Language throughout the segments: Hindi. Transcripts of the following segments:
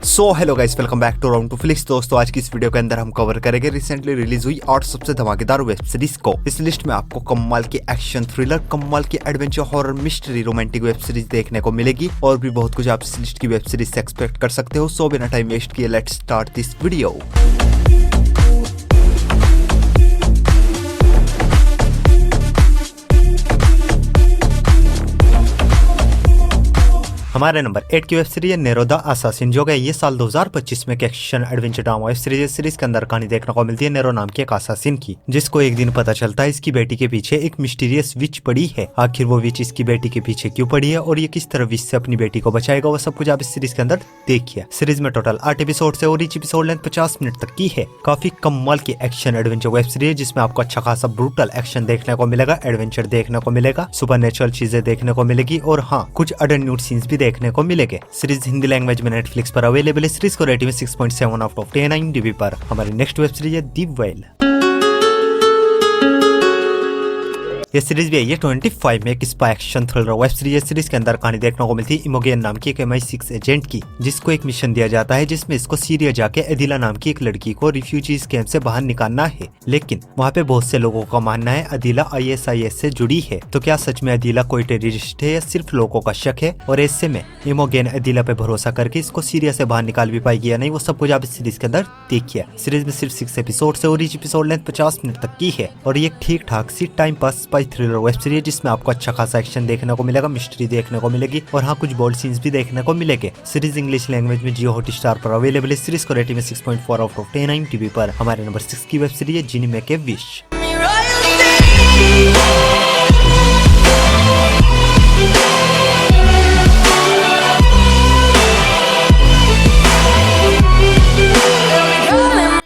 So hello guys, welcome back to round two flix. दोस्तों, आज की इस वीडियो के अंदर हम कवर करेंगे रिसेंटली रिलीज हुई 8 सबसे धमाकेदार वेब सीरीज को। इस लिस्ट में आपको कमाल की एक्शन थ्रिलर, कमाल की adventure, horror, mystery, romantic web series देखने को मिलेगी और भी बहुत कुछ आप इस लिस्ट की वेब सीरीज से एक्सपेक्ट कर सकते हो। सो बिना टाइम वेस्ट किए लेट्स स्टार्ट दिस वीडियो। हमारे नंबर 8 की वेब सीरीज है नेरो द असासिन, जो ये साल 2025 में एक action adventure drama web series. Series के अंदर कहानी देखने को मिलती है नेरो नाम के एक असासिन की, जिसको एक दिन पता चलता है इसकी बेटी के पीछे एक मिस्टीरियस विच पड़ी है। आखिर वो विच इसकी बेटी के पीछे क्यों पड़ी है और ये किस तरह विच से अपनी बेटी को बचाएगा, वो सब कुछ आप इस सीरीज के अंदर देखिए। सीरीज में टोटल 8 एपिसोड है और ईच एपिसोड लेंथ 50 मिनट तक की है। काफी कमाल की एक्शन एडवेंचर वेब सीरीज जिसमें आपको अच्छा खासा ब्रूटल एक्शन देखने को मिलेगा, एडवेंचर देखने को मिलेगा, सुपरनेचुरल चीजें देखने को मिलेगी और हाँ, कुछ अडल्ट न्यूड सीन्स भी देखने को मिलेंगे। सीरीज हिंदी लैंग्वेज में नेटफ्लिक्स पर अवेलेबल है। सीरीज को रेटिंग 6.7 आउट ऑफ 10 IMDb पर। हमारी नेक्स्ट वेब सीरीज है दी वेल। ये सीरीज भी है 25 में एक spy action thriller web series. Series के अंदर कहानी देखने को मिलती है इमोगेन नाम की एक MI6 एजेंट की, जिसको एक मिशन दिया जाता है जिसमें इसको सीरिया जाके अदिला नाम की एक लड़की को रिफ्यूजीज कैंप से बाहर निकालना है। लेकिन वहाँ पे बहुत से लोगों का मानना है अदिला ISIS से जुड़ी है। तो क्या सच में अदिला कोई टेररिस्ट है या सिर्फ लोगों का शक है? और ऐसे में इमोगेन अदिला पे भरोसा करके इसको सीरिया से बाहर निकाल भी पाएगी या नहीं, वो सब कुछ आप इस सीरीज के अंदर देखिए। सीरीज में सिर्फ 6 एपिसोड है और ईच एपिसोड लेंथ 50 मिनट तक की है और ये ठीक ठाक सी time pass thriller web series जिसमें आपको अच्छा खासा एक्शन देखने को मिलेगा, मिस्ट्री देखने को मिलेगी और हाँ, कुछ बोल्ड सीन्स भी देखने को मिलेंगे। सीरीज इंग्लिश लैंग्वेज में जियो हॉटस्टार पर अवेलेबल है। सीरीज को रेटिंग 6.4 आउट ऑफ 10 IMDb पर। हमारे नंबर 6 की वेब सीरीज है जिनी मेक ए विश।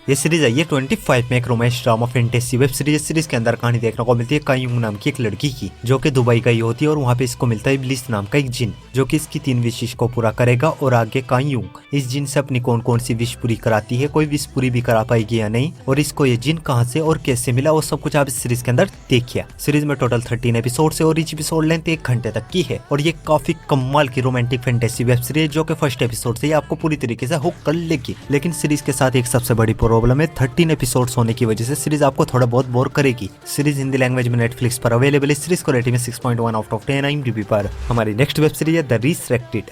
ये सीरीज है 25 में एक romance drama fantasy web series. Series के अंदर कहानी देखने को मिलती है कायुंग नाम की एक लड़की की, जो कि दुबई गई होती है और वहाँ पे इसको मिलता है इब्लिस नाम का एक जिन, जो कि इसकी 3 विशेष को पूरा करेगा। और आगे कायुंग इस जिन से अपनी कौन कौन सी विश पूरी कराती है, कोई विश पूरी भी करा पाएगी या नहीं, और इसको ये जिन कहाँ से और कैसे मिला, वो सब कुछ आप इस सीरीज के अंदर देखिए। सीरीज में टोटल 13 एपिसोड है और ईच एपिसोड लेंथ 1 घंटे तक की है और ये काफी कमाल की रोमांटिक फैंटेसी वेब सीरीज, जो कि फर्स्ट एपिसोड से ही आपको पूरी तरीके से हुक कर लेगी। लेकिन सीरीज के साथ एक सबसे बड़ी प्रॉब्लम है, 13 एपिसोड्स होने की वजह से सीरीज आपको थोड़ा बहुत बोर करेगी। सीरीज हिंदी लैंग्वेज में नेटफ्लिक्स पर अवेलेबल है। सीरीज को रेटिंग 6.1 आउट ऑफ 10 IMDb पर। हमारी नेक्स्ट वेब सीरीज है द रिसरेक्टेड।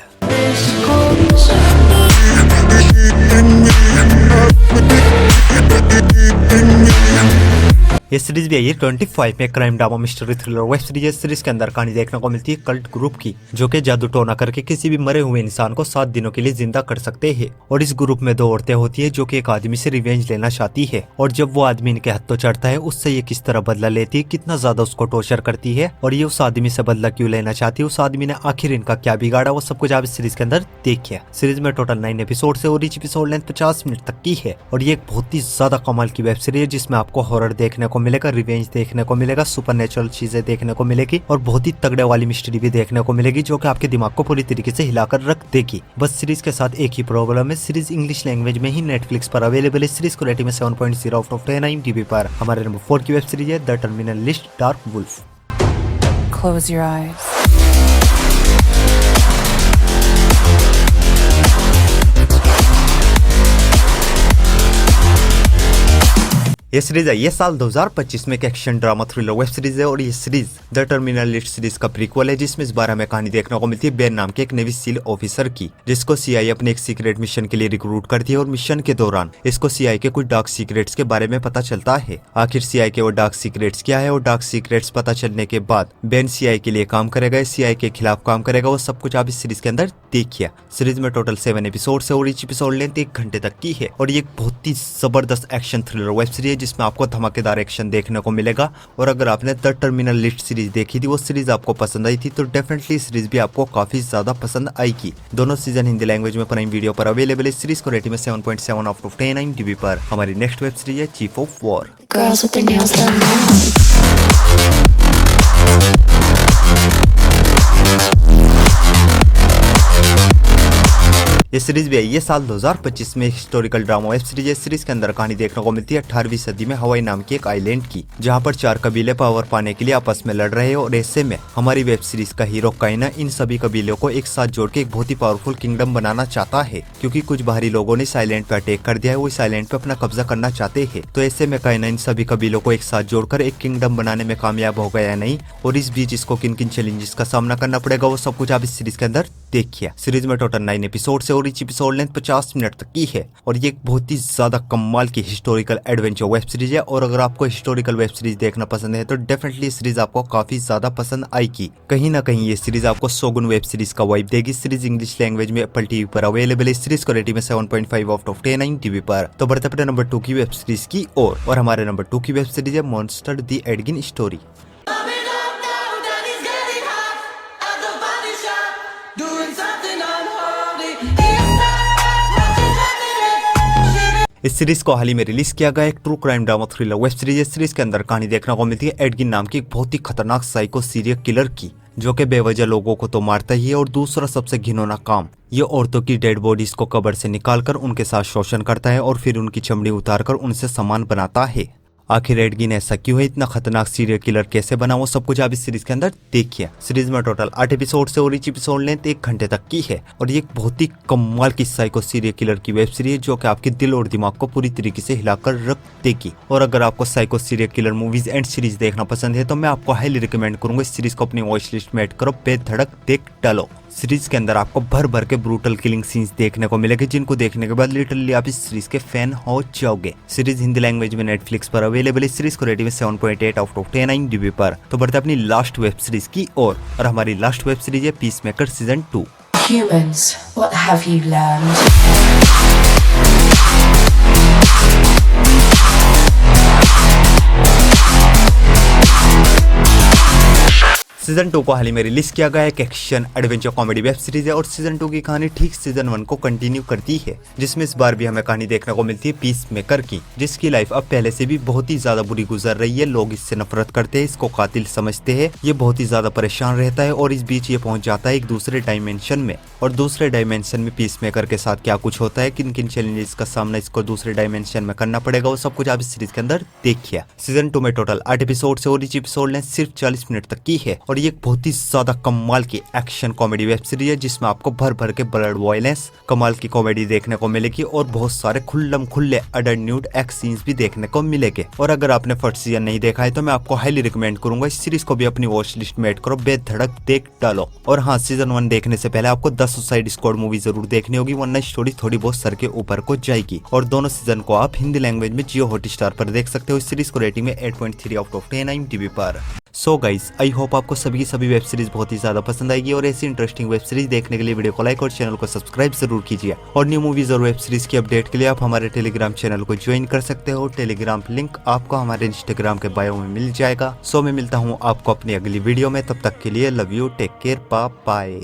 ये सीरीज भी है 25 में crime drama mystery thriller web series. Series के अंदर कहानी देखने को मिलती है कल्ट ग्रुप की, जो कि जादू टोना करके किसी भी मरे हुए इंसान को 7 दिनों के लिए जिंदा कर सकते हैं। और इस ग्रुप में 2 औरतें होती है जो कि एक आदमी से रिवेंज लेना चाहती है, और जब वो आदमी इनके हाथों चढ़ता है उससे ये किस तरह बदला लेती है, कितना ज्यादा उसको टॉर्चर करती है और ये उस आदमी से बदला क्यों लेना चाहती है, उस आदमी ने आखिर इनका क्या बिगाड़ा, वो सब कुछ आप इस सीरीज के अंदर देखिए। सीरीज में टोटल 9 एपिसोड है और ईच एपिसोड लेंथ 50 मिनट तक की है और ये एक बहुत ही ज्यादा कमाल की वेब सीरीज है जिसमें आपको हॉरर देखने को मिलेगा, रिवेंज देखने को मिलेगा, सुपरनेचुरल चीजें देखने को मिलेगी और बहुत ही तगड़े वाली मिस्ट्री भी देखने को मिलेगी, जो कि आपके दिमाग को पूरी तरीके से हिलाकर रख देगी। बस सीरीज के साथ एक ही प्रॉब्लम है, सीरीज इंग्लिश लैंग्वेज में ही नेटफ्लिक्स पर अवेलेबल है। सीरीज को रेटिंग 7.0 आउट ऑफ 10 IMDb पर। हमारे नंबर 4 की वेब सीरीज है the terminal list dark wolf. Close your eyes. ये सीरीज है ये साल 2025 में एक action drama thriller web series है और ये series the terminal list series का प्रीक्वल है, जिसमें इस बारे में कहानी देखने को मिलती है बेन नाम के एक नेवी सील ऑफिसर की, जिसको CIA अपने एक सीक्रेट मिशन के लिए रिक्रूट करती है और मिशन के दौरान इसको CIA के कुछ डार्क सीक्रेट्स के बारे में पता चलता है। आखिर CIA के वो डार्क सीक्रेट्स क्या है और डार्क सीक्रेट्स पता चलने के बाद बेन CIA के लिए काम करेगा, CIA के खिलाफ काम करेगा, वो सब कुछ आप इस सीरीज के अंदर देखिए। सीरीज में टोटल 7 एपिसोड है और ईच एपिसोड लेंथ 1 घंटे तक की है और ये एक बहुत ही जबरदस्त एक्शन थ्रिलर वेब सीरीज जिसमें आपको धमाकेदार एक्शन देखने को मिलेगा। और अगर आपने द टर्मिनल लिस्ट सीरीज देखी थी, वो सीरीज आपको पसंद आई थी, तो डेफिनेटली सीरीज भी आपको काफी ज्यादा पसंद आएगी। दोनों सीजन हिंदी लैंग्वेज में प्राइम वीडियो पर अवेलेबल है। सीरीज को रेटिंग में 7.7 आउट ऑफ 10 IMDb पर। हमारी नेक्स्ट वेब सीरीज है चीफ ऑफ वॉर। ये सीरीज भी आई है साल 2025 में। Historical drama web series. इस सीरीज के अंदर कहानी देखने को मिलती है 18वीं सदी में हवाई नाम की एक आइलैंड की, जहाँ पर 4 कबीले पावर पाने के लिए आपस में लड़ रहे हैं। और ऐसे में हमारी वेब सीरीज का हीरो काइना इन सभी कबीलों को एक साथ जोड़ के एक बहुत ही पावरफुल किंगडम बनाना चाहता है, क्योंकि कुछ बाहरी लोगों ने इस आइलैंड पे अटैक कर दिया है। वो इस आइलैंड पे अपना कब्जा करना चाहते हैं। तो ऐसे में काइना इन सभी कबीलों को एक साथ जोड़कर एक किंगडम बनाने में कामयाब हो गया नहीं, और इस बीच इसको किन किन चैलेंजेस का सामना करना पड़ेगा वो सब कुछ आप इस सीरीज के अंदर देखिए। सीरीज में टोटल 9 एपिसोड है और ईच एपिसोड लेंथ 50 मिनट तक की है। और ये एक बहुत ही ज्यादा कमाल की हिस्टोरिकल एडवेंचर वेब सीरीज है। और अगर आपको हिस्टोरिकल वेब सीरीज देखना पसंद है तो डेफिनेटली ये सीरीज आपको काफी ज्यादा पसंद आएगी। कहीं ना कहीं ये सीरीज आपको शोगुन वेब सीरीज का वाइब देगी। सीरीज इंग्लिश लैंग्वेज में एप्पल टीवी पर अवेलेबल है। सीरीज को रेटिंग में 7.5 आउट ऑफ 10 टीवी पर। तो बढ़ते अपने नंबर 2 की वेब सीरीज की और हमारे नंबर 2 की वेब सीरीज है मॉन्स्टर द एडगिन स्टोरी। इस सीरीज को हाल ही में रिलीज किया गया एक true crime drama thriller web series. इस सीरीज के अंदर कहानी देखने को मिलती है एडगिन नाम की एक बहुत ही खतरनाक साइको सीरियल किलर की, जो कि बेवजह लोगों को तो मारता ही है और दूसरा सबसे घिनौना काम ये औरतों की डेड बॉडीज को कब्र से निकालकर उनके साथ शोषण करता है और फिर उनकी चमड़ी उतारकर उनसे सामान बनाता है। आखिर एडगिन ऐसा क्यों है, इतना खतरनाक सीरियल किलर कैसे बना, वो सब कुछ आप इस सीरीज के अंदर देखिए। सीरीज में टोटल 8 एपिसोड से और ईच एपिसोड लेंथ 1 घंटे तक की है। और ये एक बहुत ही कमाल की साइको सीरियल किलर की वेब सीरीज है, जो कि आपके दिल और दिमाग को पूरी तरीके से हिलाकर रख देगी। और अगर आपको psycho serial killer movies and series देखना पसंद है तो मैं आपको हाईली रिकमेंड करूंगा इस सीरीज को अपनी वॉच लिस्ट में ऐड करो, बेधड़क देख डालो। सीरीज के अंदर आपको भर भर के ब्रूटल किलिंग सीन्स देखने को मिलेंगे, जिनको देखने के बाद लिटरली आप इस सीरीज के फैन हो जाओगे। सीरीज हिंदी लैंग्वेज में नेटफ्लिक्स पर अवेलेबल है। सीरीज को रेटिंग में 7.8 आउट ऑफ 10 टीवी पर। तो बढ़ते अपनी लास्ट वेब सीरीज की और हमारी लास्ट वेब सीरीज है peacemaker season 2। Humans, what have you learned? Season 2 को हाल ही में रिलीज किया गया एक action adventure comedy web series है। और सीजन 2 की कहानी ठीक सीजन 1 को कंटिन्यू करती है, जिसमें इस बार भी हमें कहानी देखने को मिलती है पीसमेकर की, जिसकी लाइफ अब पहले से भी बहुत ही ज्यादा बुरी गुजर रही है। लोग इससे नफरत करते हैं, इसको कातिल समझते हैं। ये बहुत ही ज्यादा परेशान रहता है और इस बीच ये पहुंच जाता है एक दूसरे डायमेंशन में। और दूसरे डायमेंशन में पीसमेकर के साथ क्या कुछ होता है, किन किन चैलेंजेस का सामना इसको दूसरे डायमेंशन में करना पड़ेगा, वो सब कुछ आप इस सीरीज के अंदर देखिए। सीजन 2 में टोटल 8 एपिसोड से और ईच एपिसोड लेंथ सिर्फ 40 मिनट तक की है। और ये एक बहुत ही ज्यादा कमाल की एक्शन कॉमेडी वेब सीरीज है, जिसमें आपको भर भर के ब्लड वायलेंस, कमाल की कॉमेडी देखने को मिलेगी और बहुत सारे खुल्लम खुल्ले अडल्ट न्यूड एक्स सीन्स भी देखने को मिलेंगे। और अगर आपने फर्स्ट सीजन नहीं देखा है तो मैं आपको हाईली रिकमेंड करूंगा इस सीरीज को भी अपनी वॉच लिस्ट में ऐड करो, बेधड़क देख डालो। और हाँ, सीजन 1 देखने से पहले आपको 10 सुसाइड स्क्वाड मूवी जरूर देखनी होगी, वरना स्टोरी थोड़ी बहुत सर के ऊपर को जाएगी। और दोनों सीजन को आप हिंदी लैंग्वेज में जियो हॉटस्टार पर देख सकते हो। इस सीरीज को रेटिंग में 8.3 आउट ऑफ 10 टीवी पर। सो गाइस, आई होप आपको सभी की सभी वेब सीरीज बहुत ही ज्यादा पसंद आएगी। और ऐसी इंटरेस्टिंग वेब सीरीज देखने के लिए वीडियो को लाइक और चैनल को सब्सक्राइब जरूर कीजिए। और न्यू मूवीज और वेब सीरीज की अपडेट के लिए आप हमारे टेलीग्राम चैनल को ज्वाइन कर सकते हो। टेलीग्राम लिंक आपको हमारे इंस्टाग्राम के बायो में मिल जाएगा। सो मैं मिलता हूँ आपको अपनी अगली वीडियो में, तब तक के लिए love you, take care, bye.